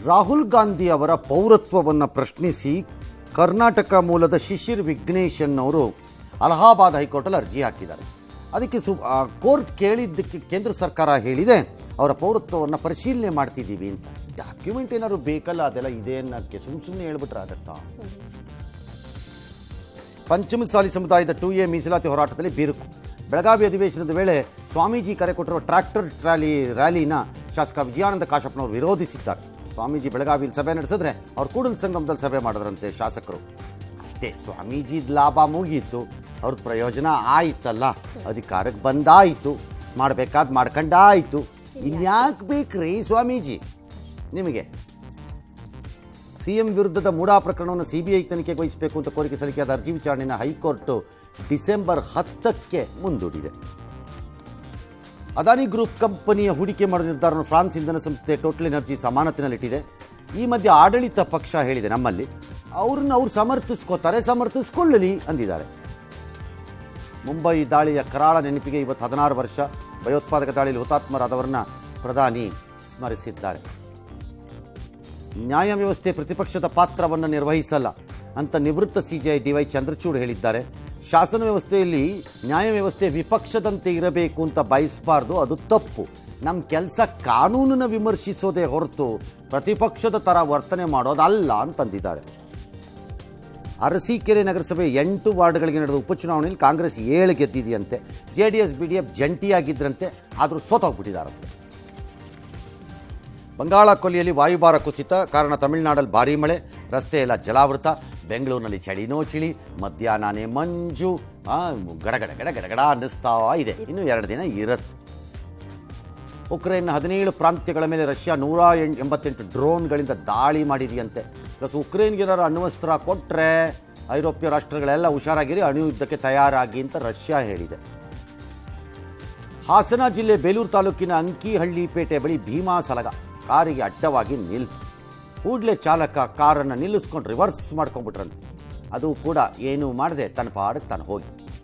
ರಾಹುಲ್ ಗಾಂಧಿ ಅವರ ಪೌರತ್ವವನ್ನು ಪ್ರಶ್ನಿಸಿ ಕರ್ನಾಟಕ ಮೂಲದ ಶಿಶಿರ್ ವಿಘ್ನೇಶನ್ ಅವರು ಅಲಹಾಬಾದ್ ಹೈಕೋರ್ಟಲ್ಲಿ ಅರ್ಜಿ ಹಾಕಿದ್ದಾರೆ. ಅದಕ್ಕೆ ಕೋರ್ಟ್ ಕೇಳಿದ್ದಕ್ಕೆ ಕೇಂದ್ರ ಸರ್ಕಾರ ಹೇಳಿದೆ ಅವರ ಪೌರತ್ವವನ್ನು ಪರಿಶೀಲನೆ ಮಾಡ್ತಿದ್ದೀವಿ ಅಂತ. ಡಾಕ್ಯುಮೆಂಟ್ ಏನಾದ್ರು ಬೇಕಲ್ಲ, ಅದೆಲ್ಲ ಇದೆ ಅನ್ನೋಕ್ಕೆ ಸುಮ್ಮನೆ ಹೇಳ್ಬಿಟ್ರೆ ಆಗತ್ತಾ? ಪಂಚಮಸಾಲಿ ಸಮುದಾಯದ 2A ಮೀಸಲಾತಿ ಹೋರಾಟದಲ್ಲಿ ಬಿರುಕು. ಬೆಳಗಾವಿ ಅಧಿವೇಶನದ ವೇಳೆ ಸ್ವಾಮೀಜಿ ಕರೆ ಕೊಟ್ಟಿರುವ ಟ್ರ್ಯಾಕ್ಟರ್ ರ್ಯಾಲಿನ ಶಾಸಕ ವಿಜಯಾನಂದ ಕಾಶಪ್ಪನವರು ವಿರೋಧಿಸಿದ್ದಾರೆ. ಸ್ವಾಮೀಜಿ ಬೆಳಗಾವಿಯಲ್ಲಿ ಸಭೆ ನಡೆಸಿದ್ರೆ ಅವ್ರು ಕೂಡಲ ಸಂಗಮದಲ್ಲಿ ಸಭೆ ಮಾಡಿದ್ರಂತೆ ಶಾಸಕರು. ಅಷ್ಟೇ, ಸ್ವಾಮೀಜಿದ ಲಾಭ ಮುಗೀತು, ಅವ್ರದ್ದು ಪ್ರಯೋಜನ ಆಯ್ತಲ್ಲ, ಅಧಿಕಾರಕ್ಕೆ ಬಂದಾಯಿತು, ಮಾಡಬೇಕಾದ್ ಮಾಡ್ಕೊಂಡಾಯಿತು. ಇನ್ಯಾಕೆ ಬೇಕ್ರಿ ಸ್ವಾಮೀಜಿ ನಿಮಗೆ? CM ವಿರುದ್ಧದ ಮೂಡಾ ಪ್ರಕರಣವನ್ನು CBI ತನಿಖೆಗೆ ವಹಿಸಬೇಕು ಅಂತ ಕೋರಿಕೆ ಸಲ್ಲಿಕೆಯಾದ ಅರ್ಜಿ ವಿಚಾರಣೆಯನ್ನು ಹೈಕೋರ್ಟ್ ಡಿಸೆಂಬರ್ 10ಕ್ಕೆ ಮುಂದೂಡಿದೆ. ಅದಾನಿ ಗ್ರೂಪ್ ಕಂಪನಿಯ ಹೂಡಿಕೆ ಮಾಡುವ ನಿರ್ಧಾರವನ್ನು ಫ್ರಾನ್ಸ್ ಇಂಧನ ಸಂಸ್ಥೆ ಟೋಟಲ್ ಎನರ್ಜಿ ಸಮಾನತಿನಲ್ಲಿಟ್ಟಿದೆ. ಈ ಮಧ್ಯೆ ಆಡಳಿತ ಪಕ್ಷ ಹೇಳಿದೆ ನಮ್ಮಲ್ಲಿ ಅವ್ರು ಸಮರ್ಥಿಸ್ಕೊಳ್ಳಲಿ ಅಂದಿದ್ದಾರೆ. ಮುಂಬೈ ದಾಳಿಯ ಕರಾಳ ನೆನಪಿಗೆ ಇವತ್ತು 16 ವರ್ಷ. ಭಯೋತ್ಪಾದಕ ದಾಳಿಯಲ್ಲಿ ಹುತಾತ್ಮರಾದವರನ್ನ ಪ್ರಧಾನಿ ಸ್ಮರಿಸಿದ್ದಾರೆ. ನ್ಯಾಯ ವ್ಯವಸ್ಥೆ ಪ್ರತಿಪಕ್ಷದ ಪಾತ್ರವನ್ನು ನಿರ್ವಹಿಸಲ್ಲ ಅಂತ ನಿವೃತ್ತ CJI DY ಚಂದ್ರಚೂಡ್ ಹೇಳಿದ್ದಾರೆ. ಶಾಸನ ವ್ಯವಸ್ಥೆಯಲ್ಲಿ ನ್ಯಾಯ ವ್ಯವಸ್ಥೆ ವಿಪಕ್ಷದಂತೆ ಇರಬೇಕು ಅಂತ ಬಯಸಬಾರ್ದು, ಅದು ತಪ್ಪು. ನಮ್ಮ ಕೆಲಸ ಕಾನೂನನ್ನು ವಿಮರ್ಶಿಸೋದೇ ಹೊರತು ಪ್ರತಿಪಕ್ಷದ ಥರ ವರ್ತನೆ ಮಾಡೋದಲ್ಲ ಅಂತಂದಿದ್ದಾರೆ. ಅರಸೀಕೆರೆ ನಗರಸಭೆ 8 ವಾರ್ಡ್ಗಳಿಗೆ ನಡೆದ ಉಪಚುನಾವಣೆಯಲ್ಲಿ ಕಾಂಗ್ರೆಸ್ 7 ಗೆದ್ದಿದೆಯಂತೆ. JDS BDF ಜಂಟಿಯಾಗಿದ್ದರಂತೆ, ಆದರೂ ಸೋತೋಗ್ಬಿಟ್ಟಿದ್ದಾರಂತೆ. ಬಂಗಾಳ ಕೊಲ್ಲಿಯಲ್ಲಿ ವಾಯುಭಾರ ಕುಸಿತ ಕಾರಣ ತಮಿಳುನಾಡಲ್ಲಿ ಭಾರೀ ಮಳೆ, ರಸ್ತೆ ಎಲ್ಲ ಜಲಾವೃತ. ಬೆಂಗಳೂರಿನಲ್ಲಿ ಚಳಿನೋ ಚಳಿ, ಮಧ್ಯಾಹ್ನನೇ ಮಂಜು, ಗಡಗಡ ಅನ್ನಿಸ್ತಾ ಇದೆ. ಇನ್ನು 2 ದಿನ ಇರುತ್ತೆ. ಉಕ್ರೇನ್ನ 17 ಪ್ರಾಂತ್ಯಗಳ ಮೇಲೆ ರಷ್ಯಾ 188 ಡ್ರೋನ್ಗಳಿಂದ ದಾಳಿ ಮಾಡಿದೆಯಂತೆ. ಪ್ಲಸ್ ಉಕ್ರೇನ್ಗೆ ಏನಾರು ಅಣ್ವಸ್ತ್ರ ಕೊಟ್ಟರೆ ಐರೋಪ್ಯ ರಾಷ್ಟ್ರಗಳೆಲ್ಲ ಹುಷಾರಾಗಿರಿ, ಅಣು ಯುದ್ಧಕ್ಕೆ ತಯಾರಾಗಿ ಅಂತ ರಷ್ಯಾ ಹೇಳಿದೆ. ಹಾಸನ ಜಿಲ್ಲೆ ಬೇಲೂರು ತಾಲೂಕಿನ ಅಂಕಿಹಳ್ಳಿಪೇಟೆ ಬಳಿ ಭೀಮಾ ಸಲಗ ಕಾರಿಗೆ ಅಡ್ಡವಾಗಿ ನಿಲ್ತು. ಕೂಡಲೇ ಚಾಲಕ ಕಾರನ್ನು ನಿಲ್ಲಿಸ್ಕೊಂಡು ರಿವರ್ಸ್ ಮಾಡ್ಕೊಂಡ್ಬಿಟ್ರಂತೆ. ಅದು ಕೂಡ ಏನೂ ಮಾಡದೆ ತನ್ನ ಪಾಡಿಗೆ ತಾನು ಹೋಗಿ